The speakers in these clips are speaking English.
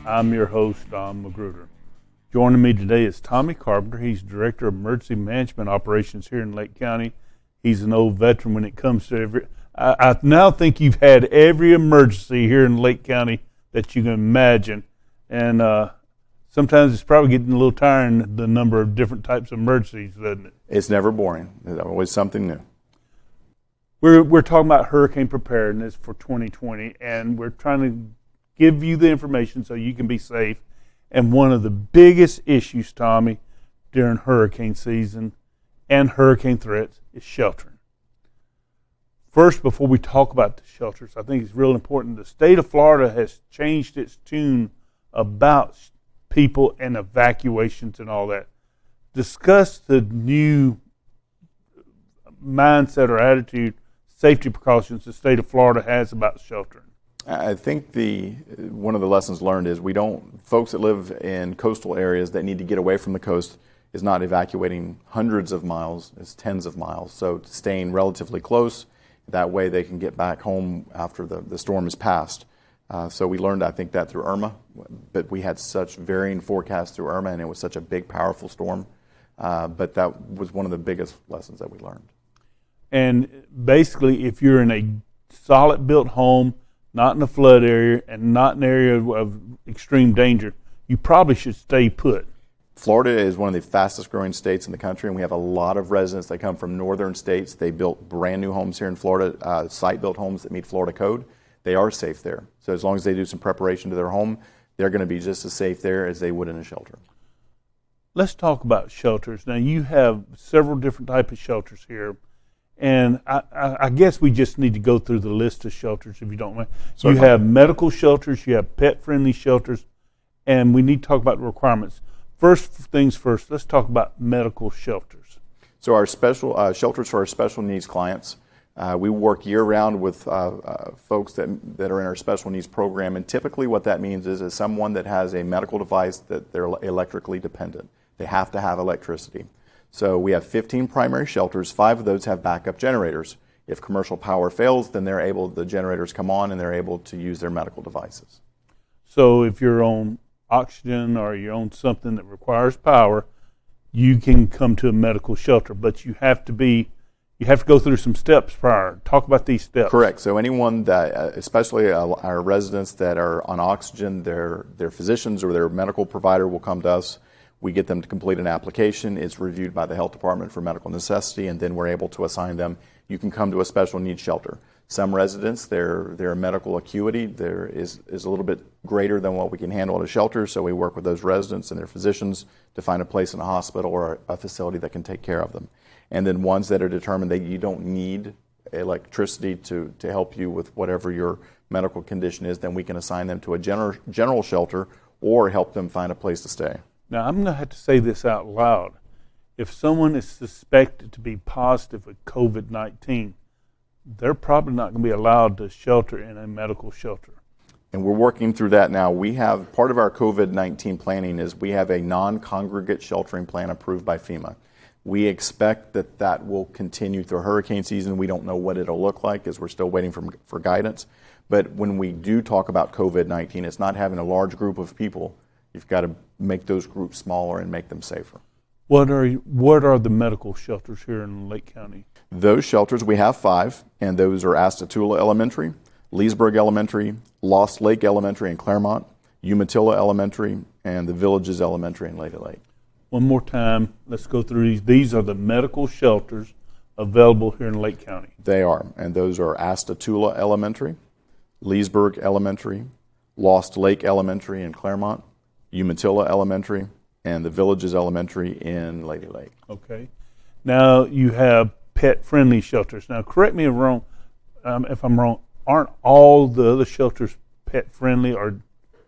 I'm your host, Don Magruder. Joining me today is Tommy Carpenter. He's Director of Emergency Management Operations here in Lake County. He's an old veteran when it comes to I now think you've had every emergency here in Lake County that you can imagine. And sometimes it's probably getting a little tiring, the number of different types of emergencies, doesn't it? It's never boring. There's always something new. We're talking about hurricane preparedness for 2020, and we're trying to give you the information so you can be safe. And one of the biggest issues, Tommy, during hurricane season and hurricane threats is sheltering. First, before we talk about the shelters, I think it's real important. The state of Florida has changed its tune about people and evacuations and all that. Discuss the new mindset or attitude, safety precautions the state of Florida has about sheltering. I think one of the lessons learned is folks that live in coastal areas that need to get away from the coast is not evacuating hundreds of miles, it's tens of miles. So staying relatively close, that way they can get back home after the storm is passed. So we learned, I think, that through Irma, but we had such varying forecasts through Irma, and it was such a big, powerful storm. But that was one of the biggest lessons that we learned. And basically, if you're in a solid built home, not in a flood area, and not in an area of extreme danger, you probably should stay put. Florida is one of the fastest growing states in the country, and we have a lot of residents that come from northern states. They built brand new homes here in Florida, site-built homes that meet Florida code. They are safe there. So as long as they do some preparation to their home, they're going to be just as safe there as they would in a shelter. Let's talk about shelters. Now, you have several different types of shelters here, and I guess we just need to go through the list of shelters, if you don't mind. So you have medical shelters, you have pet-friendly shelters, and we need to talk about the requirements. First things first, let's talk about medical shelters. So our special shelters for our special needs clients, we work year-round with folks that are in our special needs program, and typically what that means is someone that has a medical device that they're electrically dependent. They have to have electricity. So we have 15 primary shelters. 5 of those have backup generators. If commercial power fails, then the generators come on and they're able to use their medical devices. So if you're on oxygen or you're on something that requires power, you can come to a medical shelter, but you have to go through some steps prior. Talk about these steps. Correct. So anyone that, especially our residents that are on oxygen, their physicians or their medical provider will come to us. We get them to complete an application. It's reviewed by the health department for medical necessity, and then we're able to assign them. You can come to a special needs shelter. Some residents, their medical acuity is a little bit greater than what we can handle at a shelter, so we work with those residents and their physicians to find a place in a hospital or a facility that can take care of them. And then ones that are determined that you don't need electricity to help you with whatever your medical condition is, then we can assign them to a general shelter or help them find a place to stay. Now, I'm going to have to say this out loud. If someone is suspected to be positive with COVID-19, they're probably not going to be allowed to shelter in a medical shelter. And we're working through that now. We have, part of our COVID-19 planning is we have a non-congregate sheltering plan approved by FEMA. We expect that will continue through hurricane season. We don't know what it'll look like as we're still waiting for guidance. But when we do talk about COVID-19, it's not having a large group of people. You've got to make those groups smaller and make them safer. What are the medical shelters here in Lake County? Those shelters, we have 5, and those are Astatula Elementary, Leesburg Elementary, Lost Lake Elementary in Claremont, Umatilla Elementary, and the Villages Elementary in Lady Lake. One more time, let's go through these. These are the medical shelters available here in Lake County. They are, and those are Astatula Elementary, Leesburg Elementary, Lost Lake Elementary in Claremont, Umatilla Elementary, and the Villages Elementary in Lady Lake. Okay. Now you have pet-friendly shelters. Now, correct me if I'm wrong. Aren't all the other shelters pet-friendly, or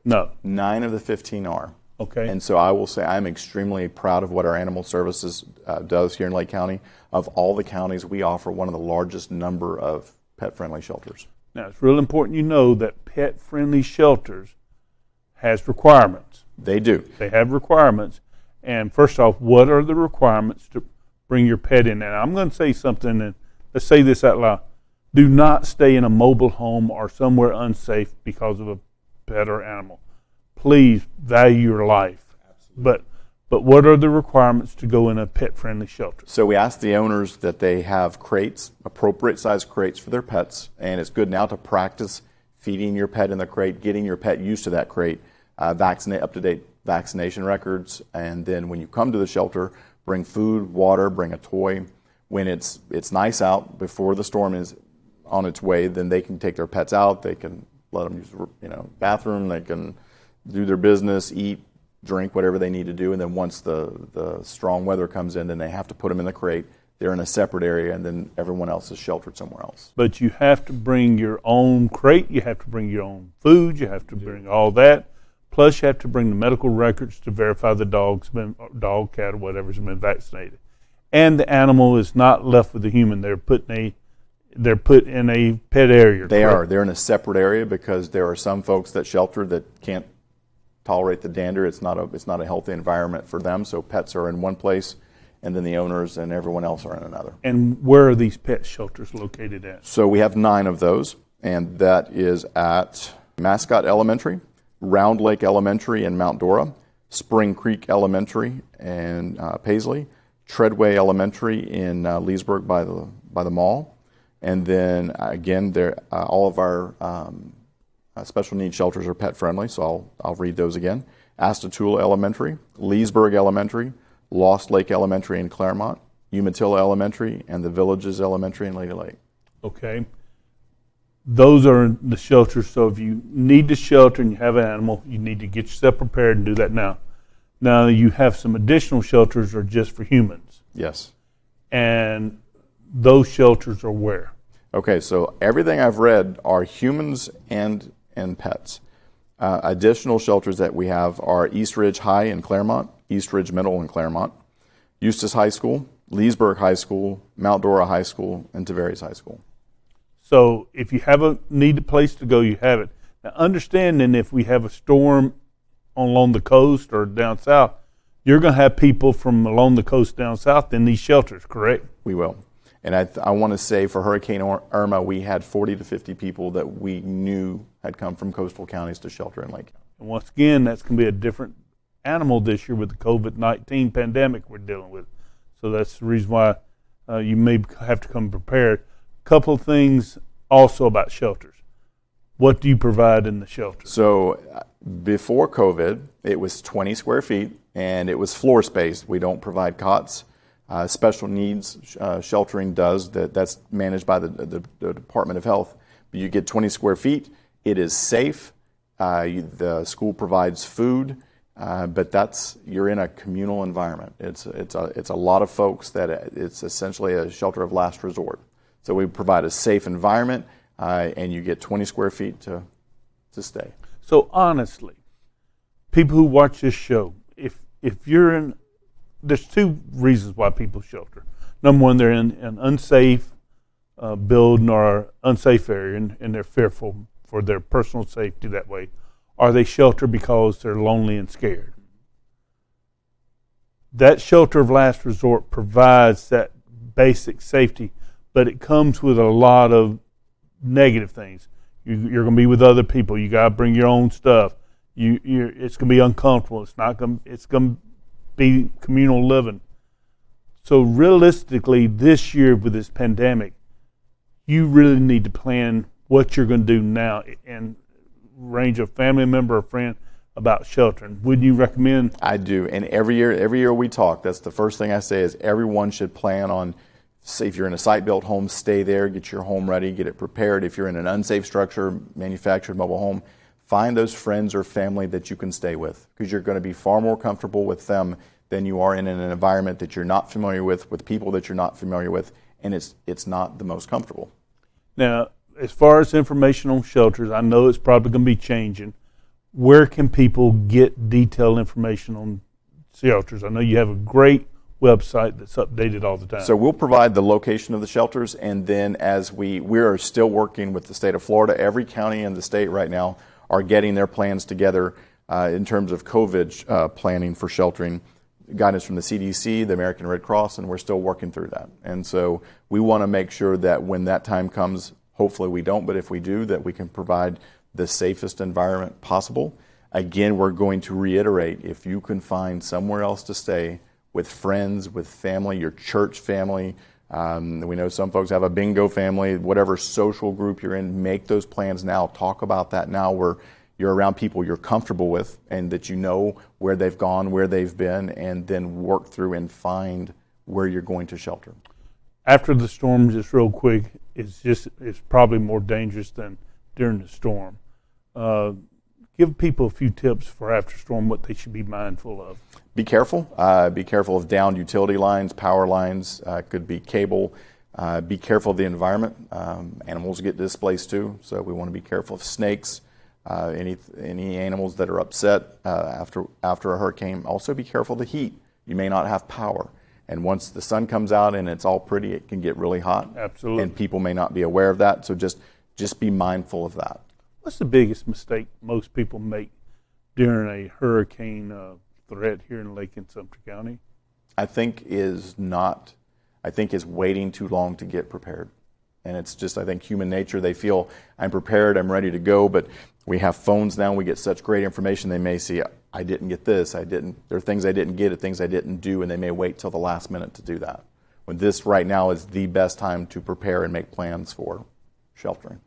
no? 9 of the 15 are. Okay. And so I will say I'm extremely proud of what our animal services does here in Lake County. Of all the counties, we offer one of the largest number of pet-friendly shelters. Now, it's real important you know that pet-friendly shelters has requirements. They do. They have requirements. And first off, what are the requirements to bring your pet in? And I'm going to say something, and let's say this out loud. Do not stay in a mobile home or somewhere unsafe because of a pet or animal. please value your life. Absolutely. But what are the requirements to go in a pet-friendly shelter? So we ask the owners that they have crates, appropriate size crates for their pets, and it's good now to practice feeding your pet in the crate, getting your pet used to that crate, up-to-date vaccination records, and then when you come to the shelter, bring food, water, bring a toy. When it's nice out before the storm is on its way, then they can take their pets out. They can let them use the bathroom. They can do their business, eat, drink, whatever they need to do. And then once the strong weather comes in, then they have to put them in the crate. They're in a separate area, and then everyone else is sheltered somewhere else. But you have to bring your own crate. You have to bring your own food. You have to bring all that. Plus, you have to bring the medical records to verify the dog, cat, or whatever's been vaccinated. And the animal is not left with the human. They're put in a pet area. They're in a separate area because there are some folks that shelter that can't tolerate the dander. It's not a healthy environment for them. So pets are in one place, and then the owners and everyone else are in another. And where are these pet shelters located at? So we have 9 of those, and that is at Mascot Elementary, Round Lake Elementary in Mount Dora, Spring Creek Elementary in Paisley, Treadway Elementary in Leesburg by the mall, and then again, all of our special needs shelters are pet friendly. So I'll read those again: Astatula Elementary, Leesburg Elementary, Lost Lake Elementary in Claremont, Umatilla Elementary, and the Villages Elementary in Lady Lake. Okay. Those are the shelters. So if you need to shelter and you have an animal, you need to get yourself prepared and do that now. Now you have some additional shelters that are just for humans. Yes. And those shelters are where? Okay, so everything I've read are humans and pets. Additional shelters that we have are East Ridge High in Claremont, East Ridge Middle in Claremont, Eustis High School, Leesburg High School, Mount Dora High School, and Tavares High School. So if you have need a place to go, you have it. Now, understanding if we have a storm along the coast or down south, you're going to have people from along the coast down south in these shelters, correct? We will. And I want to say for Hurricane Irma, we had 40 to 50 people that we knew had come from coastal counties to shelter in Lake County. And once again, that's going to be a different animal this year with the COVID-19 pandemic we're dealing with. So that's the reason why you may have to come prepared. Couple of things also about shelters. What do you provide in the shelter? So before COVID, it was 20 square feet and it was floor space. We don't provide cots. Special needs sheltering does. That's managed by the Department of Health. But you get 20 square feet. It is safe. The school provides food. But you're in a communal environment. It's a lot of folks that it's essentially a shelter of last resort. So we provide a safe environment, and you get 20 square feet to stay. So honestly, people who watch this show, if you're in, there's 2 reasons why people shelter. Number one, they're in an unsafe building or unsafe area, and they're fearful for their personal safety that way. Or they shelter because they're lonely and scared. That shelter of last resort provides that basic safety, but it comes with a lot of negative things. You're going to be with other people. You got to bring your own stuff. It's going to be uncomfortable. It's going to be communal living. So realistically, this year with this pandemic, you really need to plan what you're going to do now and range a family member or friend about sheltering. Would you recommend? I do, and every year we talk. That's the first thing I say is everyone should plan on. Say if you're in a site-built home, stay there, get your home ready, get it prepared. If you're in an unsafe structure, manufactured mobile home, find those friends or family that you can stay with because you're going to be far more comfortable with them than you are in an environment that you're not familiar with people that you're not familiar with, and it's not the most comfortable. Now, as far as information on shelters, I know it's probably going to be changing. Where can people get detailed information on shelters? I know you have a great website that's updated all the time. So we'll provide the location of the shelters, and then as we are still working with the state of Florida, every county in the state right now are getting their plans together in terms of COVID planning for sheltering. Guidance from the CDC, the American Red Cross, and we're still working through that. And so we want to make sure that when that time comes, hopefully we don't, but if we do, that we can provide the safest environment possible. Again, we're going to reiterate, if you can find somewhere else to stay with friends, with family, your church family, we know some folks have a bingo family, whatever social group you're in, make those plans now. Talk about that now where you're around people you're comfortable with and that you know where they've gone, where they've been, and then work through and find where you're going to shelter. After the storm, just real quick, it's probably more dangerous than during the storm. Give people a few tips for after storm, what they should be mindful of. Be careful. Be careful of downed utility lines, power lines, could be cable. Be careful of the environment. Animals get displaced too, so we want to be careful of snakes, any animals that are upset after a hurricane. Also be careful of the heat. You may not have power. And once the sun comes out and it's all pretty, it can get really hot. Absolutely. And people may not be aware of that, so just be mindful of that. What's the biggest mistake most people make during a hurricane threat here in Lake and Sumter County? I think is waiting too long to get prepared. And it's just, I think, human nature. They feel, I'm prepared, I'm ready to go, but we have phones now, we get such great information. They may see, I didn't get this, there are things I didn't get, things I didn't do, and they may wait till the last minute to do that. When this right now is the best time to prepare and make plans for sheltering.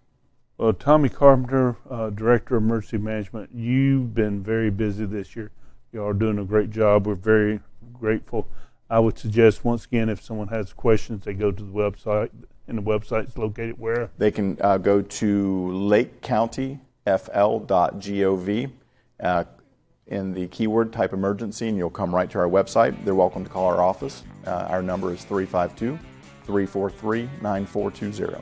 Well, Tommy Carpenter, Director of Emergency Management, you've been very busy this year. You are doing a great job. We're very grateful. I would suggest, once again, if someone has questions, they go to the website, and the website's located where? They can go to lakecountyfl.gov. In the keyword, type emergency, and you'll come right to our website. They're welcome to call our office. Our number is 352-343-9420.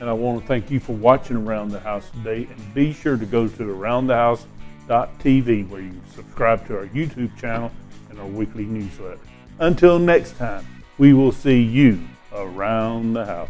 And I want to thank you for watching Around the House today. And be sure to go to aroundthehouse.tv where you can subscribe to our YouTube channel and our weekly newsletter. Until next time, we will see you around the house.